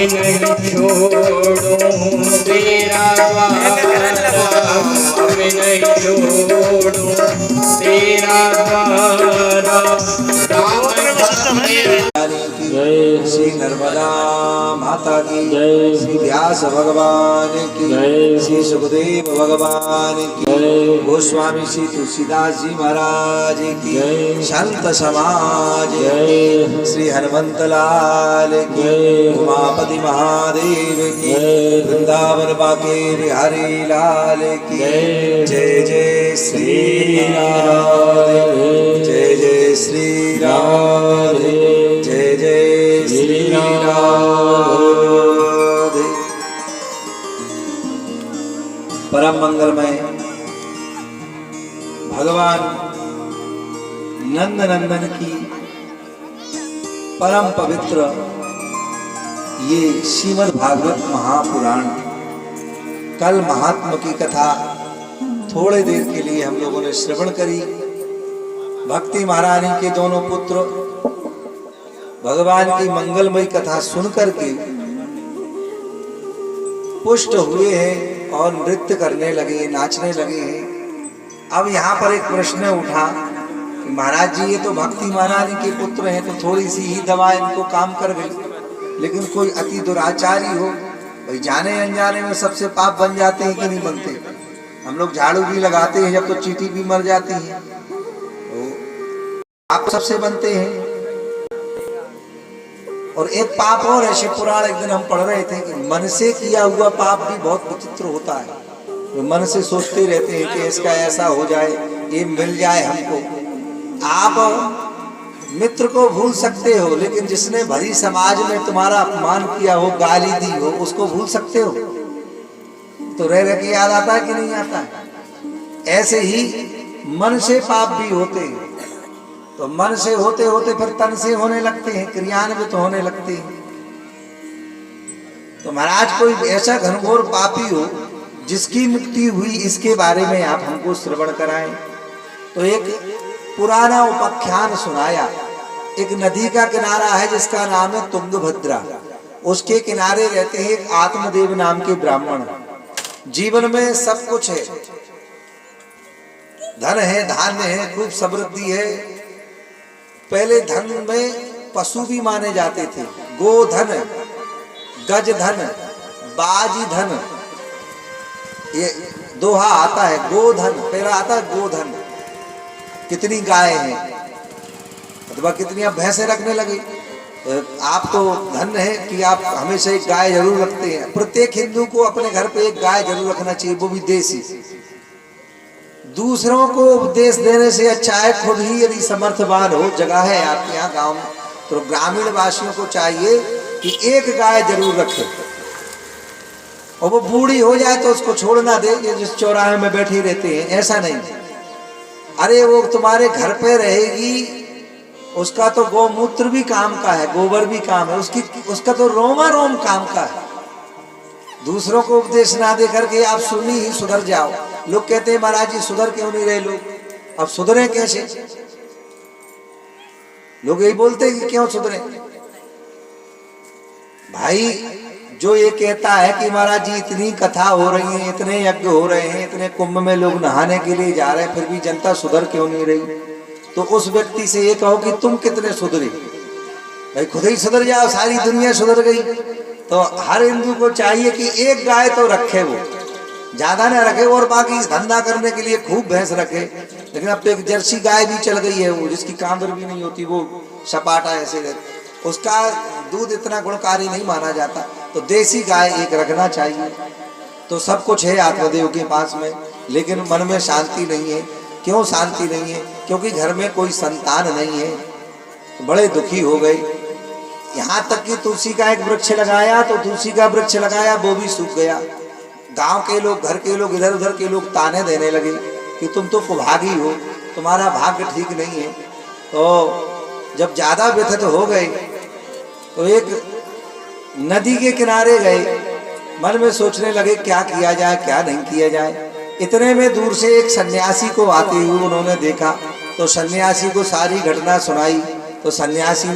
नहीं छोड़ूं तेरा वादा, अब नहीं छोड़ूं तेरा वादा। जय श्री नर्मदा माता की जय, श्री व्यास भगवान की जय, श्री सुखदेव भगवान की जय, गोस्वामी श्री तुलसीदास जी महाराज की जय, संत समाज जय, श्री हनुमंत लाल की जय, उमापति महादेव की जय, वृंदावन बाके बिहारी लाल की जय। जय जय श्री राधे, जय जय श्री राधे, जय जय श्री राधे। परम मंगलमय भगवान नंद नंदन की परम पवित्र ये श्रीमद् भागवत महापुराण, कल महात्मा की कथा थोड़े देर के लिए हम लोगों ने श्रवण करी। भक्ति महारानी के दोनों पुत्र भगवान की मंगलमयी कथा सुनकर के पुष्ट हुए हैं और नृत्य करने लगे, नाचने लगे हैं। अब यहाँ पर एक प्रश्न उठा कि महाराज जी, ये तो भक्ति महारानी के पुत्र हैं, तो थोड़ी सी ही दवा इनको काम कर गई, लेकिन कोई अति दुराचारी हो, भाई जाने अनजाने में सबसे पाप बन जाते हैं कि नहीं बनते? हम लोग झाड़ू भी लगाते हैं, जब तो चींटी भी मर जाती है, तो पाप सबसे बनते हैं। और एक पाप और है, शिव पुराण एक दिन हम पढ़ रहे थे कि मन से किया हुआ पाप भी बहुत विचित्र होता है। तो मन से सोचते रहते हैं कि इसका ऐसा हो जाए, ये मिल जाए हमको। आप मित्र को भूल सकते हो, लेकिन जिसने भरी समाज में तुम्हारा अपमान किया हो, गाली दी हो, उसको भूल सकते हो? तो रह रह के याद आता है कि नहीं आता है? ऐसे ही मन से पाप भी होते हैं। तो मन से होते होते फिर तन से होने लगते हैं, क्रियान्वित होने लगते हैं। तो महाराज, कोई ऐसा घनघोर पापी हो जिसकी मुक्ति हुई, इसके बारे में आप हमको श्रवण कराएं। तो एक पुराना उपाख्यान सुनाया। एक नदी का किनारा है जिसका नाम है तुंगभद्रा। उसके किनारे रहते हैं एक आत्मदेव नाम के ब्राह्मण। जीवन में सब कुछ है, धन है, धान्य है, खूब समृद्धि है। पहले धन में पशु भी माने जाते थे, गोधन, गजधन, बाजी धन, ये दोहा आता है। गोधन पहला आता है, गोधन कितनी गाय हैं अथवा कितनी आप भैंसे रखने लगे। आप तो धन्य है कि आप हमेशा एक गाय जरूर रखते हैं। प्रत्येक हिंदू को अपने घर पे एक गाय जरूर रखना चाहिए, वो भी देसी। दूसरों को उपदेश देने से अच्छा है खुद ही यदि समर्थवान हो, जगह है आपके यहाँ गांव में, तो ग्रामीण वासियों को चाहिए कि एक गाय जरूर रखे। और वो बूढ़ी हो जाए तो उसको छोड़ना दे, ये जिस चौराहे में बैठी रहते हैं, ऐसा नहीं। अरे वो तुम्हारे घर पे रहेगी, उसका तो गौमूत्र भी काम का है, गोबर भी काम है, उसका तो रोमा रोम काम का है। दूसरों को उपदेश ना दे करके आप सुनी ही सुधर जाओ। लोग कहते हैं महाराज जी सुधर क्यों नहीं रहे लोग, अब सुधरे कैसे? लोग यही बोलते हैं कि क्यों सुधरे। भाई, जो ये कहता है कि महाराज जी इतनी कथा हो रही है, इतने यज्ञ हो रहे हैं, इतने कुंभ में लोग नहाने के लिए जा रहे हैं, फिर भी जनता सुधर क्यों नहीं रही, तो उस व्यक्ति से ये कहो कि तुम कितने सुधरे। भाई खुद ही सुधर जाओ, सारी दुनिया सुधर गई। तो हर हिंदू को चाहिए कि एक गाय तो रखे, वो ज्यादा ना रखे, और बाकी धंधा करने के लिए खूब भैंस रखे। लेकिन अब तो एक जर्सी गाय भी चल गई है, वो जिसकी कांदर भी नहीं होती, वो सपाटा ऐसे रहता, उसका दूध इतना गुणकारी नहीं माना जाता। तो देसी गाय एक रखना चाहिए। तो सब कुछ है आत्मदेव के पास में, लेकिन मन में शांति नहीं है। क्यों शांति नहीं है? क्योंकि घर में कोई संतान नहीं है, बड़े दुखी हो गए। यहाँ तक कि तुलसी का एक वृक्ष लगाया, तो तुलसी का वृक्ष लगाया, वो भी सूख गया। गांव के लोग, घर के लोग, इधर उधर के लोग ताने देने लगे कि तुम तो कुभागी हो, तुम्हारा भाग्य ठीक नहीं है। तो जब ज्यादा व्यथित हो गए तो एक नदी के किनारे गए, मन में सोचने लगे क्या किया जाए, क्या नहीं किया जाए। इतने में दूर से एक सन्यासी को आते हुए उन्होंने देखा, तो सन्यासी को सारी घटना सुनाई। तो सन्यासी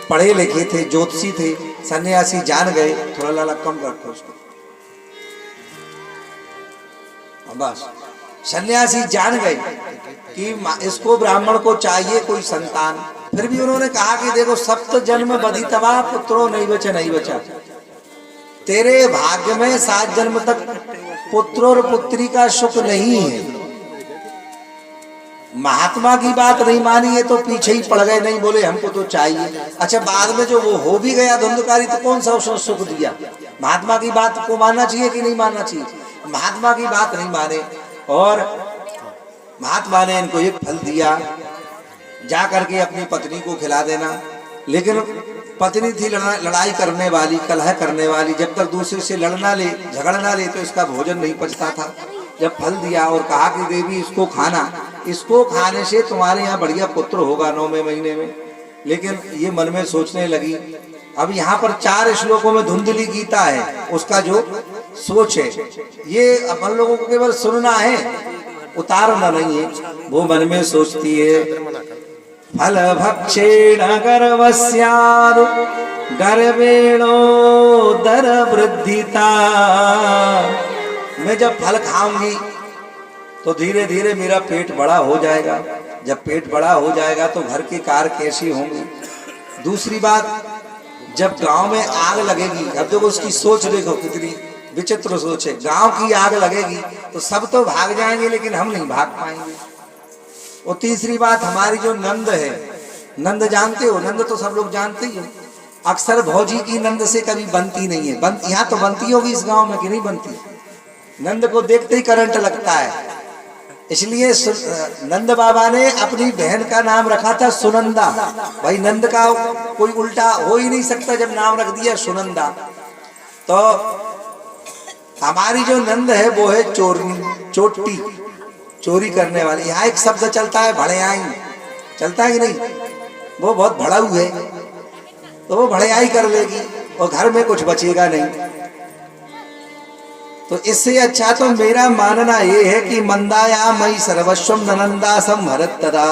पढ़े लिखे थे, ज्योतिषी थे, सन्यासी जान गए, थोड़ा लाला कम रखो उसको, बस। सन्यासी जान गए कि इसको ब्राह्मण को चाहिए कोई संतान। फिर भी उन्होंने कहा कि देखो, सप्त जन्म बधितवा पुत्रो नहीं बचा, नहीं बचा, तेरे भाग्य में 7 जन्म तक पुत्र और पुत्री का सुख नहीं है। महात्मा की बात नहीं मानी है तो पीछे ही पड़ गए, नहीं बोले हमको तो चाहिए। अच्छा, बाद में जो वो हो भी गया धुंधकारी, तो कौन सा उसने सुख दिया? महात्मा की बात को मानना चाहिए कि नहीं मानना चाहिए? महात्मा की बात नहीं माने, और महात्मा ने इनको एक फल दिया, जा करके अपनी पत्नी को खिला देना। लेकिन पत्नी थी लड़ाई करने वाली, कलह करने वाली, जब तक दूसरे से लड़ना ले, झगड़ना ले, तो इसका भोजन नहीं पचता था। जब फल दिया और कहा कि देवी इसको खाना, इसको खाने से तुम्हारे यहाँ बढ़िया पुत्र होगा 9वें महीने में। लेकिन ये मन में सोचने लगी, अब यहाँ पर 4 श्लोकों में धुंधली गीता है, उसका जो सोच है ये अपन लोगों को केवल सुनना है, उतारना नहीं है। वो मन में सोचती है, फल भक्षेण गर्भस्याद् गर्भेणो दर वृद्धिता, मैं जब फल खाऊंगी तो धीरे धीरे मेरा पेट बड़ा हो जाएगा, जब पेट बड़ा हो जाएगा तो घर की कार कैसी होंगी। दूसरी बात, जब गांव में आग लगेगी, अब देखो उसकी सोच देखो कितनी विचित्र सोच है, गांव की आग लगेगी तो सब तो भाग जाएंगे लेकिन हम नहीं भाग पाएंगे। और तीसरी बात, हमारी जो नंद है, नंद जानते हो, नंद तो सब लोग जानते ही हो, अक्सर भौजी की नंद से कभी बनती नहीं है। यहाँ तो बनती होगी इस गांव में कि नहीं बनती? नंद को देखते ही करंट लगता है। इसलिए नंद बाबा ने अपनी बहन का नाम रखा था सुनंदा। भाई नंद का कोई उल्टा हो ही नहीं सकता, जब नाम रख दिया सुनंदा। तो हमारी जो नंद है वो है चोरनी, चोटी, चोरी करने वाली। यहाँ एक शब्द चलता है भड़याई, चलता है कि नहीं? वो बहुत भड़ाऊ है, तो वो भड़याई कर लेगी और घर में कुछ बचेगा नहीं। तो इससे अच्छा तो मेरा मानना ये है कि मंदाया मई सर्वस्वम ननंदा संहरत तदा,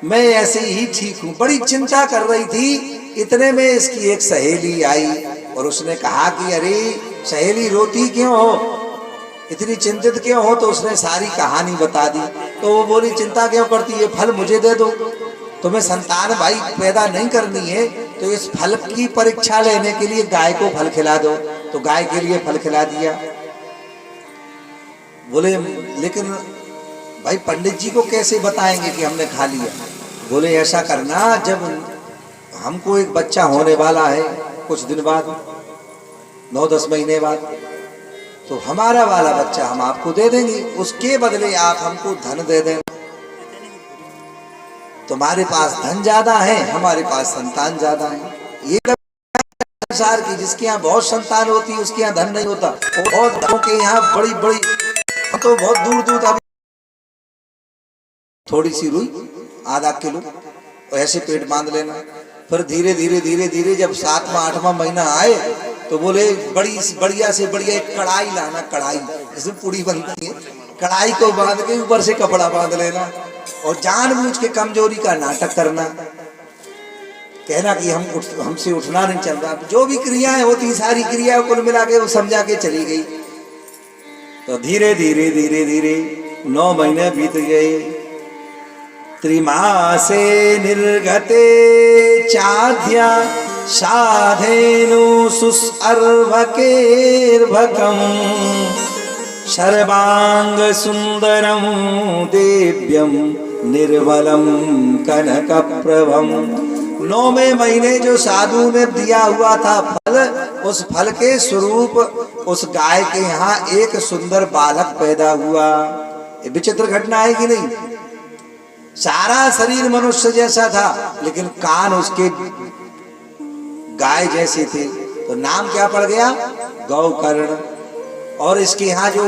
मैं ऐसे ही ठीक हूँ। बड़ी चिंता कर रही थी, इतने में इसकी एक सहेली आई और उसने कहा कि अरे सहेली रोती क्यों हो, इतनी चिंतित क्यों हो? तो उसने सारी कहानी बता दी। तो वो बोली चिंता क्यों करती है, फल मुझे दे दो, तुम्हें संतान भाई पैदा नहीं करनी है तो इस फल की परीक्षा लेने के लिए गाय को फल खिला दो। तो गाय के लिए फल खिला दिया। बोले लेकिन भाई पंडित जी को कैसे बताएंगे कि हमने खा लिया? बोले ऐसा करना, जब हमको एक बच्चा होने वाला है कुछ दिन बाद, 9-10 महीने बाद, तो हमारा वाला बच्चा हम आपको दे देंगे, उसके बदले आप हमको धन दे दें। तुम्हारे पास धन ज्यादा है, हमारे पास संतान ज्यादा है। ये संसार की जिसके यहाँ बहुत संतान होती है उसके यहाँ धन नहीं होता। बहुत धनों के यहाँ बड़ी बड़ी, तो बहुत दूर दूर तक थोड़ी सी रुई आधा किलो ऐसे पेट बांध लेना। फिर धीरे धीरे धीरे धीरे जब 7वां 8वां महीना आए तो बोले बड़ी बढ़िया से बढ़िया एक कढ़ाई लाना, कढ़ाई जिसमें पूड़ी बनती है, कढ़ाई को बांध के ऊपर से कपड़ा बांध लेना और जानबूझ के कमजोरी का नाटक करना, कहना कि हमसे उठना नहीं चल रहा। जो भी क्रियाएं होती सारी क्रिया कुल मिला के वो समझा के चली गई। तो धीरे धीरे धीरे धीरे 9 महीने बीत गए। त्रिमासे निर्गते चाध्या साधेनु सुस्अर्भकेर्भकम् सर्वांग सुंदरम देव्यम निर्मलम कनकप्रभम। 9वें महीने जो साधु ने दिया हुआ था फल, उस फल के स्वरूप उस गाय के यहाँ एक सुंदर बालक पैदा हुआ। ये विचित्र घटना है कि नहीं? सारा शरीर मनुष्य जैसा था लेकिन कान उसके गाय जैसे थे, तो नाम क्या पड़ गया? गौकर्ण। और इसके यहाँ जो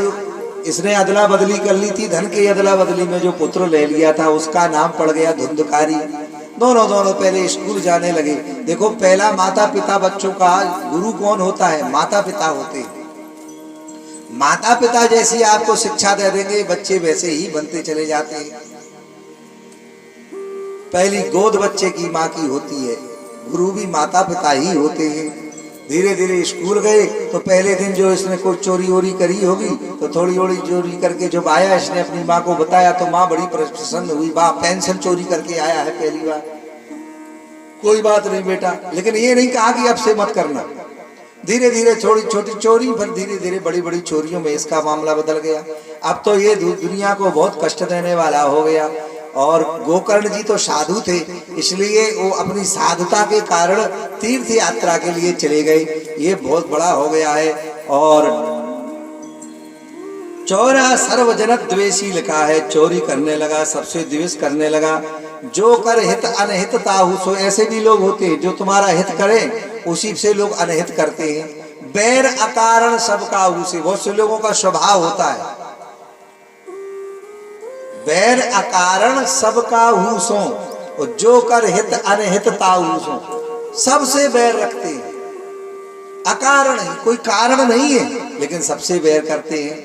इसने अदला बदली कर ली थी, धन के अदला बदली में जो पुत्र ले लिया था उसका नाम पड़ गया धुंधकारी। दोनों पहले स्कूल जाने लगे। देखो पहला माता पिता बच्चों का गुरु कौन होता है? माता पिता होते हैं। माता पिता जैसी आपको शिक्षा दे देंगे बच्चे वैसे ही बनते चले जाते हैं। पहली गोद बच्चे की माँ की होती है, गुरु भी माता पिता ही होते हैं। धीरे धीरे स्कूल गए तो पहले दिन जो इसने कोई चोरी वोरी करी होगी तो थोड़ी थोड़ी चोरी करके जब आया इसने अपनी माँ को बताया तो माँ बड़ी प्रसन्न हुई, बा पेंसिल चोरी करके आया है पहली बार। कोई बात नहीं बेटा, लेकिन ये नहीं कहा कि अब से मत करना। धीरे धीरे छोटी छोटी चोरी, फिर धीरे धीरे बड़ी बड़ी चोरियों में इसका मामला बदल गया। अब तो ये दुनिया को बहुत कष्ट देने वाला हो गया। और गोकर्ण जी तो साधु थे, इसलिए वो अपनी साधुता के कारण तीर्थ यात्रा के लिए चले गए। ये बहुत बड़ा हो गया है। और चोरा सर्वजनक द्वेषी लिखा है, चोरी करने लगा, सबसे द्वेष करने लगा। जो कर हित अनहित ताहु, सो ऐसे भी लोग होते हैं जो तुम्हारा हित करें उसी से लोग अनहित करते हैं। बैर अकारण सब काहू से, बहुत से लोगों का स्वभाव होता है बैर अकारण सब काहू सो, और जो कर हित अनहित ताहू सो, सबसे बैर रखते हैं। अकारण है, कोई कारण नहीं है, लेकिन सबसे बैर करते हैं।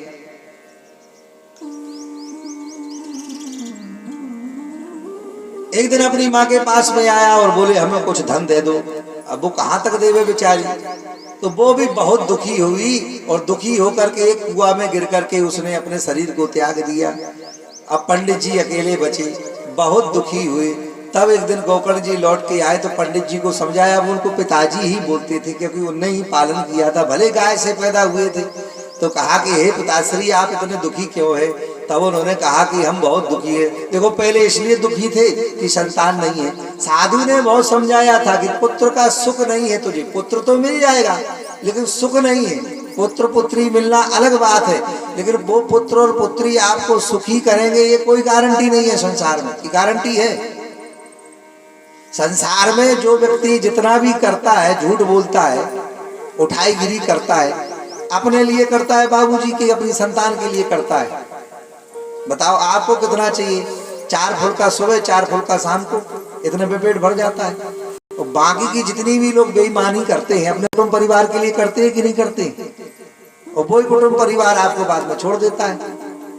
एक दिन अपनी माँ के पास में आया और बोले हमें कुछ धन दे दो। अब वो कहाँ तक देवे बेचारी, तो वो भी बहुत दुखी हुई और दुखी होकर के एक कुआं में गिर करके उसने अपने शरीर को त्याग दिया। अब पंडित जी अकेले बचे, बहुत दुखी हुए। तब एक दिन गोकर्ण जी लौट के आए तो पंडित जी को समझाया। वो उनको पिताजी ही बोलते थे क्योंकि उनने ही पालन किया था, भले गाय से पैदा हुए थे। तो कहा कि हे पिताश्री आप इतने दुखी क्यों है? तब उन्होंने कहा कि हम बहुत दुखी है। देखो पहले इसलिए दुखी थे कि संतान नहीं है। साधु ने बहुत समझाया था कि पुत्र का सुख नहीं है तुझे, पुत्र तो मिल जाएगा लेकिन सुख नहीं है। पुत्र पुत्री मिलना अलग बात है, लेकिन वो पुत्र और पुत्री आपको सुखी करेंगे ये कोई गारंटी नहीं है। संसार में की गारंटी है? संसार में जो व्यक्ति जितना भी करता है, झूठ बोलता है, उठाईगिरी करता है, अपने लिए करता है बाबूजी की, अपनी संतान के लिए करता है। बताओ आपको कितना चाहिए? 4 फुल्का सुबह 4 फुल्का शाम को, इतने पे पेट भर जाता है। और बाकी की जितनी भी लोग बेईमानी करते हैं अपने कुटुंब परिवार के लिए करते हैं कि नहीं करते? और वही कुटुंब परिवार आपको बाद में छोड़ देता है।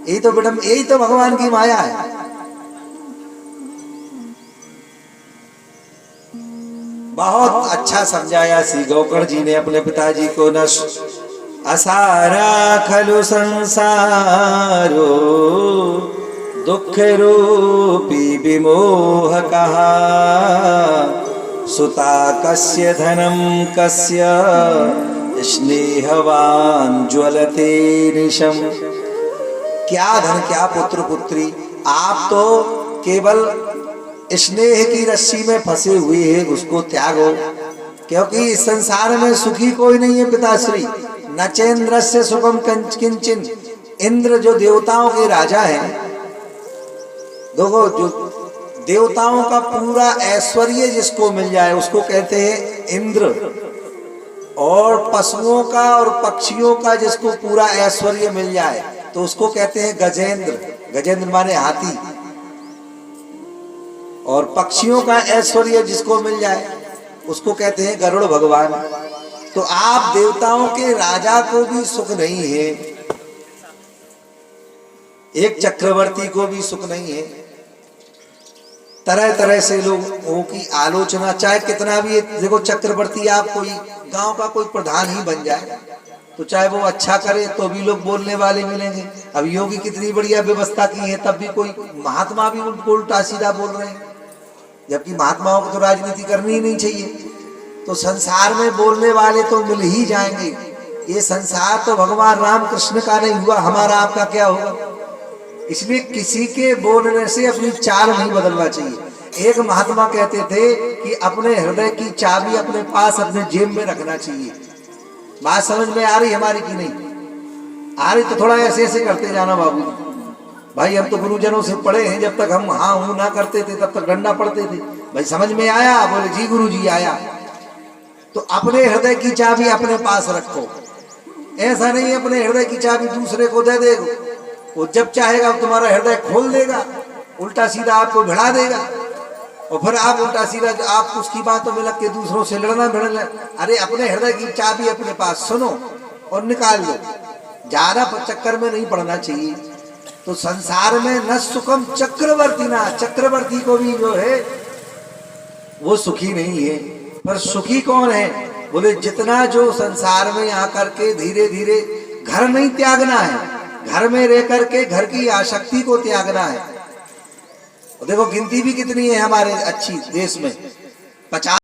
यही तो बेटा, यही तो भगवान की माया है। बहुत अच्छा समझाया श्री गोकर्ण जी ने अपने पिताजी को। न असारा खलु संसारो दुख रूपी विमोह कहा, सुता कस्य धनम कस्य स्नेहवान ज्वलते निशम। क्या धन क्या पुत्र पुत्री, आप तो केवल स्नेह की रस्सी में फंसे हुए हैं, उसको त्यागो। क्योंकि इस संसार में सुखी कोई नहीं है पिताश्री। न चेन्द्र से सुखम किंचिन, इंद्र जो देवताओं के राजा हैं, देखो जो देवताओं का पूरा ऐश्वर्य जिसको मिल जाए उसको कहते हैं इंद्र। और पशुओं का और पक्षियों का जिसको पूरा ऐश्वर्य मिल जाए तो उसको कहते हैं गजेंद्र। गजेंद्र माने हाथी। और पक्षियों का ऐश्वर्य जिसको मिल जाए उसको कहते हैं गरुड़ भगवान। तो आप देवताओं के राजा को भी सुख नहीं है, एक चक्रवर्ती को भी सुख नहीं है। तरह तरह से लोगों की आलोचना, चाहे कितना भी, देखो चक्रवर्ती आप कोई गांव का कोई प्रधान ही बन जाए तो चाहे वो अच्छा करे तो भी लोग बोलने वाले मिलेंगे। अब योगी कितनी बढ़िया व्यवस्था की है तब भी कोई महात्मा भी उनको उल्टा सीधा बोल रहे हैं, जबकि महात्माओं को तो राजनीति करनी ही नहीं चाहिए। तो संसार में बोलने वाले तो मिल ही जाएंगे। ये संसार तो भगवान राम कृष्ण का नहीं हुआ, हमारा आपका क्या होगा? इसलिए किसी के बोलने से अपनी चाल नहीं बदलना चाहिए। एक महात्मा कहते थे कि अपने हृदय की चाबी अपने पास अपने जेब में रखना चाहिए। बात समझ में आ रही हमारी की नहीं आ रही? तो थोड़ा ऐसे ऐसे करते जाना बाबू भाई। हम तो गुरुजनों से पढ़े हैं, जब तक हम हाँ हूं ना करते थे तब तक डंडा पड़ते थे। भाई समझ में आया? बोले जी गुरु जी आया। तो अपने हृदय की चाबी अपने पास रखो। ऐसा नहीं अपने हृदय की चाबी दूसरे को दे देगा, वो जब चाहेगा तुम्हारा हृदय खोल देगा, उल्टा सीधा आपको भिड़ा देगा और फिर आप उल्टा सीधा आप उसकी बातों में लग के दूसरों से लड़ना भिड़ना। अरे अपने हृदय की चाबी अपने पास सुनो और निकाल लो, ज्यादा चक्कर में नहीं पड़ना चाहिए। तो संसार में न सुखम चक्रवर्ती, ना चक्रवर्ती को भी जो है वो सुखी नहीं है। पर सुखी कौन है? बोले जितना जो संसार में आकर के धीरे धीरे घर नहीं त्यागना है, घर में रह करके घर की आसक्ति को त्यागना है। देखो गिनती भी कितनी है हमारे अच्छी देश में, 50